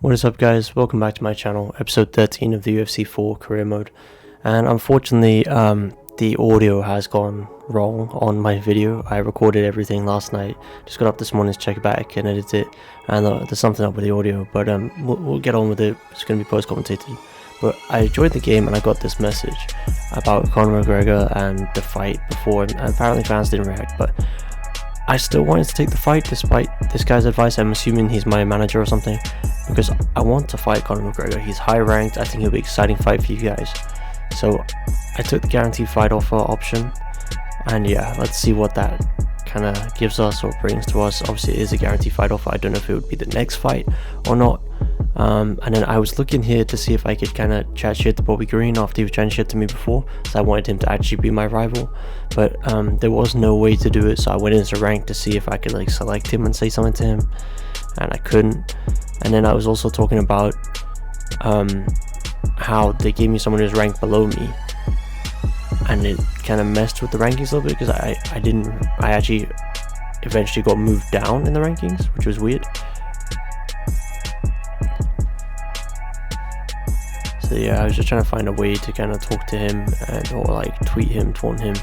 What is up, guys? Welcome back to my channel, episode 13 of the UFC 4 career mode. And unfortunately, the audio has gone wrong on my video. I recorded everything last night, just got up this morning to check it back and edit it, and there's something up with the audio, but we'll get on with it. It's going to be post-commentated. But I enjoyed the game and I got this message about Conor McGregor and the fight before, and apparently fans didn't react, but I still wanted to take the fight despite this guy's advice. I'm assuming he's my manager or something, because I want to fight Conor McGregor. He's high ranked. I think he'll be an exciting fight for you guys. So I took the guaranteed fight offer option, and yeah, let's see what that kind of gives us or brings to us. Obviously it is a guaranteed fight offer. I don't know if it would be the next fight or not. And then I was looking here to see if I could kind of chat shit to Bobby Green after he was chatting shit to me before, so I wanted him to actually be my rival, but there was no way to do it. So I went into rank to see if I could like select him and say something to him, and I couldn't. And then I was also talking about how they gave me someone who's ranked below me, and it kind of messed with the rankings a little bit, because I actually eventually got moved down in the rankings, which was weird. So yeah, I was just trying to find a way to kind of talk to him or like tweet him, taunt him,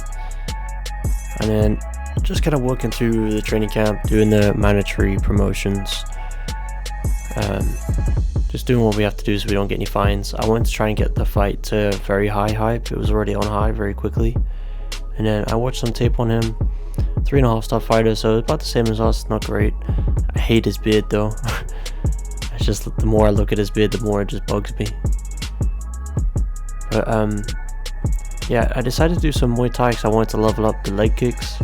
and then just kind of working through the training camp, doing the mandatory promotions, just doing what we have to do so we don't get any fines. I wanted to try and get the fight to very high hype. It was already on high very quickly, and then I watched some tape on him. 3.5-star fighter, so it's about the same as us. Not great. I hate his beard though. It's just the more I look at his beard, the more it just bugs me. But yeah, I decided to do some Muay Thai because I wanted to level up the leg kicks,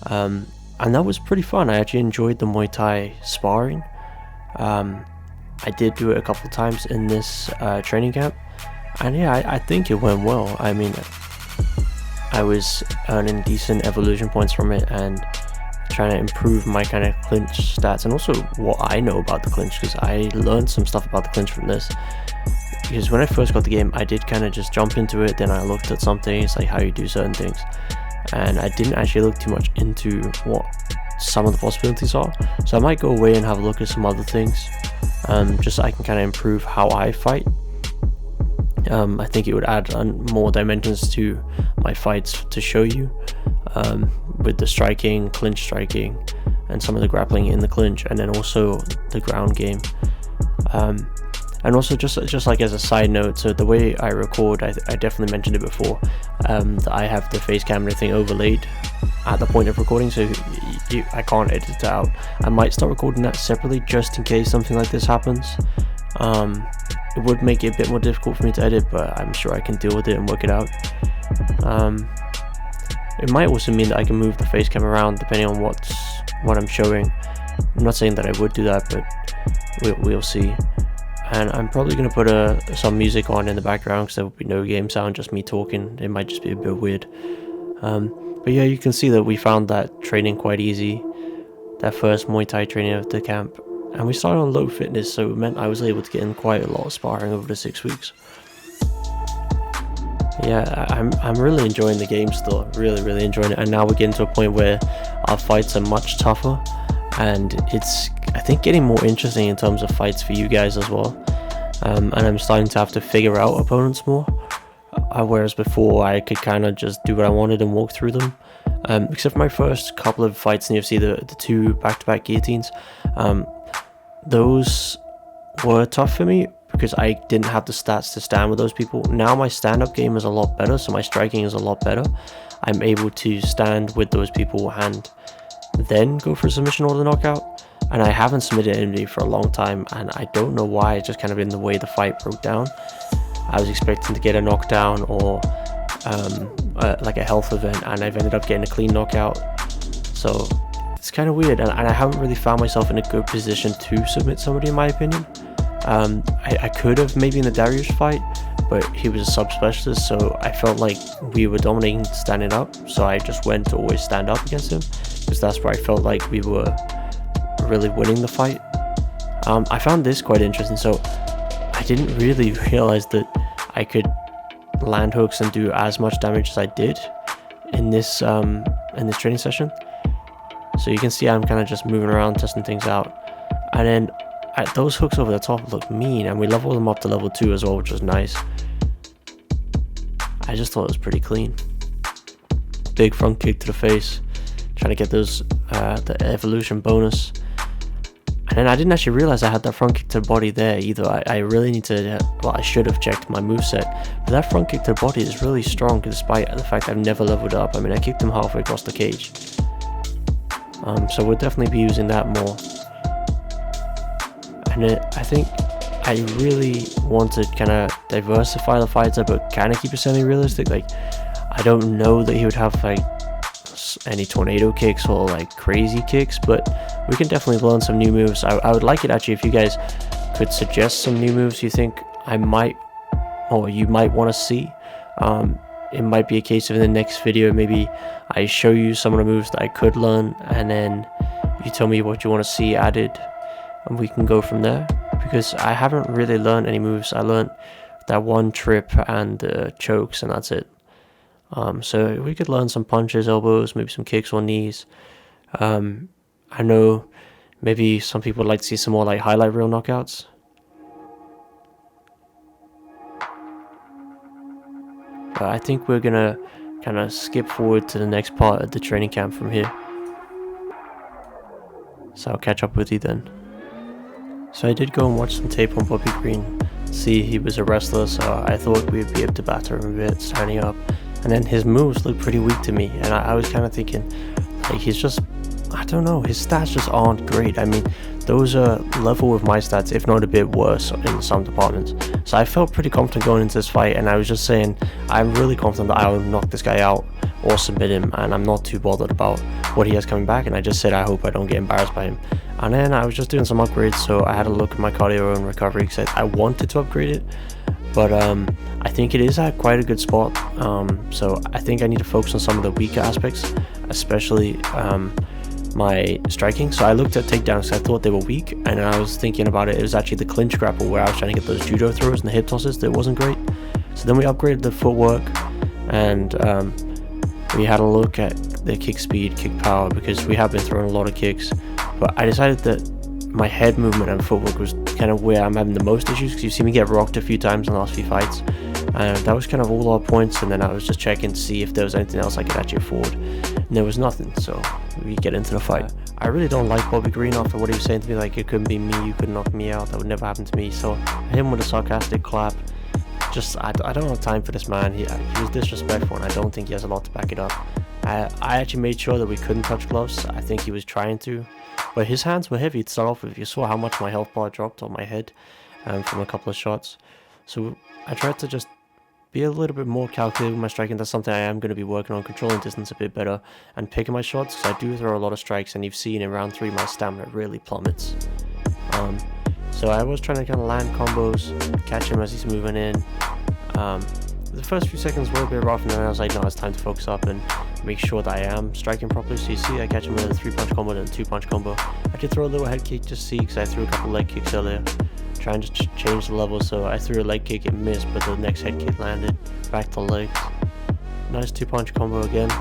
and that was pretty fun. I actually enjoyed the Muay Thai sparring. I did do it a couple times in this training camp, and yeah, I think it went well. I mean, I was earning decent evolution points from it and trying to improve my kind of clinch stats, and also what I know about the clinch, because I learned some stuff about the clinch from this. Because when I first got the game, I did kind of just jump into it, then I looked at some things, like how you do certain things, and I didn't actually look too much into what some of the possibilities are. So I might go away and have a look at some other things, just so I can kind of improve how I fight. I think it would add more dimensions to my fights to show you, with the striking, clinch striking, and some of the grappling in the clinch, and then also the ground game. And also just like as a side note, so the way I record, I definitely mentioned it before, that I have the face cam and everything overlaid at the point of recording, so I can't edit it out. I might start recording that separately just in case something like this happens. It would make it a bit more difficult for me to edit, but I'm sure I can deal with it and work it out. It might also mean that I can move the face cam around depending on what I'm showing. I'm not saying that I would do that, but we'll see. And I'm probably going to put some music on in the background, because there will be no game sound, just me talking. It might just be a bit weird. But yeah, you can see that we found that training quite easy, that first Muay Thai training of the camp. And we started on low fitness, so it meant I was able to get in quite a lot of sparring over the 6 weeks. Yeah, I'm really enjoying the game still, really enjoying it. And now we're getting to a point where our fights are much tougher, and it's, I think, getting more interesting in terms of fights for you guys as well. And I'm starting to have to figure out opponents more, whereas before I could kind of just do what I wanted and walk through them. Except for my first couple of fights in the UFC, the 2 back-to-back guillotines, those were tough for me because I didn't have the stats to stand with those people. Now my stand-up game is a lot better, so my striking is a lot better. I'm able to stand with those people and then go for a submission or the knockout. And I haven't submitted anybody for a long time, and I don't know why. It's just kind of in the way the fight broke down. I was expecting to get a knockdown or like a health event, and I've ended up getting a clean knockout. So it's kind of weird, and I haven't really found myself in a good position to submit somebody, in my opinion. I could have maybe in the Darius fight, but he was a sub-specialist, so I felt like we were dominating standing up, so I just went to always stand up against him, because that's where I felt like we were really winning the fight. I found this quite interesting. So I didn't really realize that I could land hooks and do as much damage as I did in this training session. So you can see I'm kind of just moving around, testing things out, and then those hooks over the top look mean, and we leveled them up to level 2 as well, which was nice. I just thought it was pretty clean. Big front kick to the face, trying to get those the evolution bonus. And then I didn't actually realize I had that front kick to the body there either. I really need to, well, I should have checked my moveset. But that front kick to the body is really strong, despite the fact I've never leveled up. I mean, I kicked him halfway across the cage. So we'll definitely be using that more. And I think I really want to kind of diversify the fighter, but kind of keep it semi-realistic. Like, I don't know that he would have like any tornado kicks or like crazy kicks, but we can definitely learn some new moves. I would like it actually if you guys could suggest some new moves you think I might, or you might want to see. It might be a case of in the next video, maybe I show you some of the moves that I could learn, and then you tell me what you want to see added, and we can go from there. Because I haven't really learned any moves. I learned that one trip and chokes, and that's it. So we could learn some punches, elbows, maybe some kicks or knees. I know maybe some people would like to see some more like highlight reel knockouts. But I think we're gonna kind of skip forward to the next part of the training camp from here. So I'll catch up with you then. So I did go and watch some tape on Bobby Green, see he was a wrestler, so I thought we'd be able to batter him a bit, standing up. And then his moves looked pretty weak to me, and I was kind of thinking, like, he's just, I don't know, his stats just aren't great. I mean, those are level with my stats, if not a bit worse in some departments. So I felt pretty confident going into this fight, and I was just saying, I'm really confident that I will knock this guy out or submit him, and I'm not too bothered about what he has coming back. And I just said I hope I don't get embarrassed by him. And then I was just doing some upgrades, so I had a look at my cardio and recovery because I wanted to upgrade it, but I think it is at quite a good spot. So I think I need to focus on some of the weaker aspects, especially my striking. So I looked at takedowns because I thought they were weak, and then I was thinking about it. It was actually the clinch grapple where I was trying to get those judo throws and the hip tosses that wasn't great. So then we upgraded the footwork, and we had a look at the kick speed, kick power, because we have been throwing a lot of kicks. But I decided that my head movement and footwork was kind of where I'm having the most issues, because you've seen me get rocked a few times in the last few fights. And that was kind of all our points, and then I was just checking to see if there was anything else I could actually afford. And there was nothing, so we get into the fight. I really don't like Bobby Green after what he was saying to me, like, it couldn't be me, you could knock me out, that would never happen to me. So I hit him with a sarcastic clap. Just, I don't have time for this man. He was disrespectful, and I don't think he has a lot to back it up. I actually made sure that we couldn't touch gloves. I think he was trying to, but his hands were heavy to start off with. You saw how much my health bar dropped on my head from a couple of shots. So I tried to just be a little bit more calculated with my striking. That's something I am going to be working on, controlling distance a bit better and picking my shots, because I do throw a lot of strikes, and you've seen in round 3 my stamina really plummets. So I was trying to kind of land combos, catch him as he's moving in. The first few seconds were a bit rough, and then I was like, no, it's time to focus up and make sure that I am striking properly. So you see I catch him with a 3-punch combo and a 2-punch combo. I did throw a little head kick just to see, because I threw a couple leg kicks earlier, trying to change the level. So I threw a leg kick, it missed, but the next head kick landed, back to legs. Nice 2-punch combo again.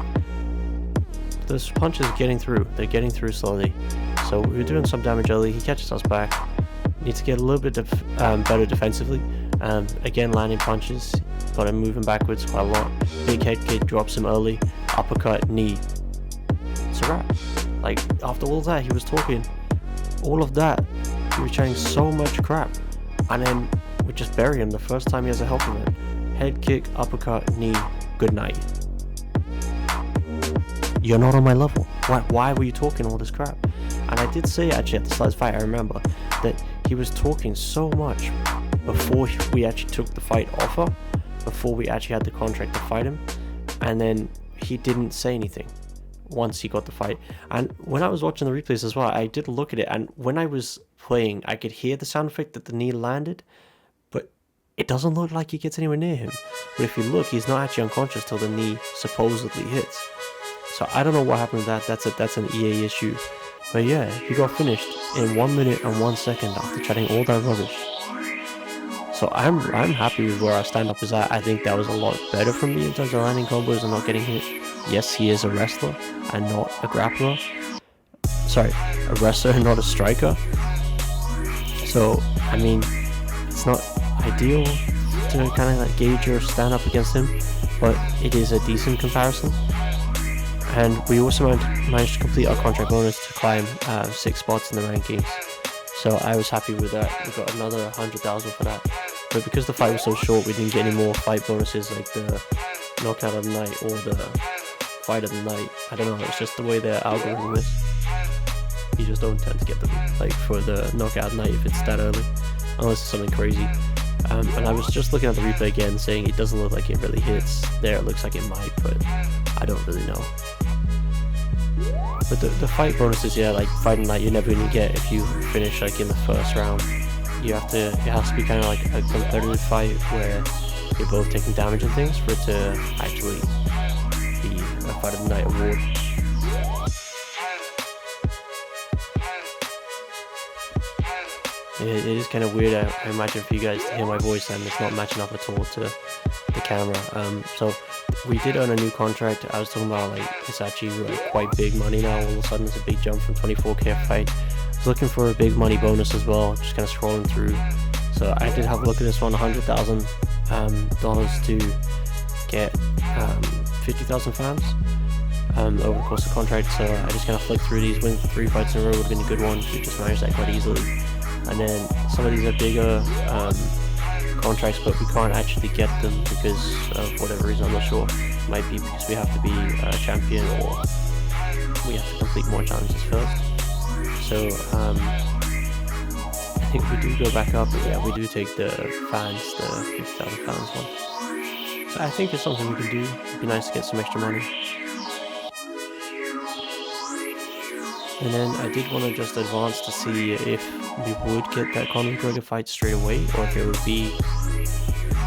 Those punches are getting through, they're getting through slowly. So we were doing some damage early, he catches us back. Need to get a little bit better defensively. Again, landing punches, got him moving backwards quite a lot. Big head kick, drops him early, uppercut, knee. It's a wrap. Like, after all that, he was talking all of that. He was chatting so much crap, and then we just bury him the first time he has a health event. Head kick, uppercut, knee, good night. You're not on my level. Why were you talking all this crap? And I did say actually at the start of the fight, I remember, that he was talking so much before we actually took the fight offer, before we actually had the contract to fight him, and then he didn't say anything once he got the fight. And when I was watching the replays as well, I did look at it, and when I was playing, I could hear the sound effect that the knee landed, but it doesn't look like he gets anywhere near him. But if you look, he's not actually unconscious till the knee supposedly hits. So I don't know what happened with that. That's an EA issue. But yeah, he got finished in 1 minute and 1 second after chatting all that rubbish. So I'm happy with where our stand-up is at. I think that was a lot better for me in terms of landing combos and not getting hit. Yes, he is a wrestler and not a grappler. Sorry, a wrestler and not a striker. So I mean, it's not ideal to kind of like gauge or stand up against him, but it is a decent comparison. And we also managed to complete our contract bonus to climb 6 spots in the rankings. So I was happy with that. We got another 100,000 for that. But because the fight was so short, we didn't get any more fight bonuses like the knockout of the night or the fight of the night. I don't know, it's just the way their algorithm is. You just don't tend to get them like for the knockout night if it's that early, unless it's something crazy. And I was just looking at the replay again, saying it doesn't look like it really hits. There it looks like it might, but I don't really know. But the fight bonuses, yeah, like fight of the night, you're never gonna get if you finish like in the first round. It has to be kind of like a competitive fight where you're both taking damage and things for it to actually be a fight of the night award. It is kind of weird, I imagine, for you guys to hear my voice and it's not matching up at all to the camera. So we did earn a new contract. I was talking about like it's actually like quite big money now. All of a sudden it's a big jump from 24k a fight. I was looking for a big money bonus as well, just kind of scrolling through. So I did have a look at this one, $100,000 to get 50,000 fans over the course of the contract. So I just kind of flicked through these. Winning 3 fights in a row would have been a good one. We just managed that quite easily. And then some of these are bigger contracts, but we can't actually get them because of whatever reason, I'm not sure. It might be because we have to be a champion or we have to complete more challenges first. So I think we do go back up, but yeah, we do take the fans, the 50,000 fans one. So I think it's something we can do. It'd be nice to get some extra money. And then I did want to just advance to see if we would get that Conor McGregor fight straight away, or if it would be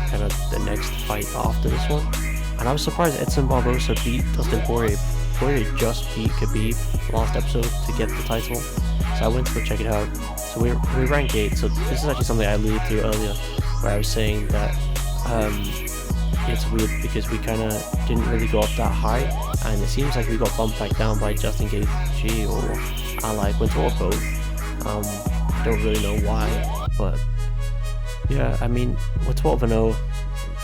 kind of the next fight after this one. And I was surprised Edson Barbosa beat Dustin Poirier. Poirier just beat Khabib last episode to get the title, so I went to go check it out. So we rank 8, so this is actually something I alluded to earlier, where I was saying that it's weird because we kind of didn't really go up that high, and it seems like we got bumped back down by Justin Gaethje or Ally Quinto or both. I don't really know why, but yeah, I mean, we're 12-0,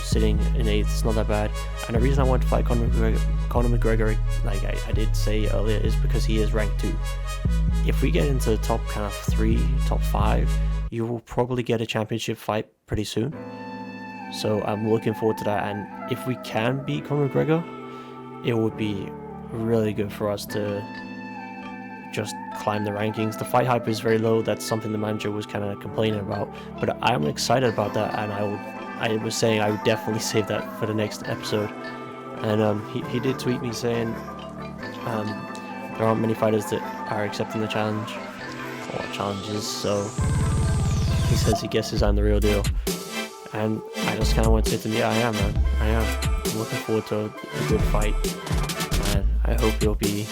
sitting in 8th, it's not that bad. And the reason I wanted to fight Conor McGregor, like I did say earlier, is because he is ranked 2. If we get into top kind of 3, top 5, you will probably get a championship fight pretty soon. So I'm looking forward to that, and if we can beat Conor McGregor, it would be really good for us to just climb the rankings. The fight hype is very low. That's something the manager was kind of complaining about, but I'm excited about that, and I was saying I would definitely save that for the next episode. And he did tweet me saying there aren't many fighters that are accepting the challenge or challenges, so he says he guesses I'm the real deal. And I just kind of want to say to him, yeah, I am, man. I am. I'm looking forward to a good fight, and I hope it'll be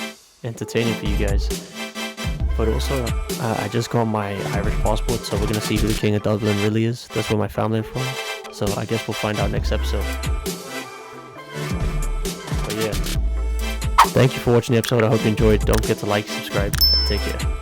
entertaining for you guys. But also, I just got my Irish passport, so we're going to see who the King of Dublin really is. That's where my family are from. So I guess we'll find out next episode. But yeah, thank you for watching the episode. I hope you enjoyed. Don't forget to like, subscribe, and take care.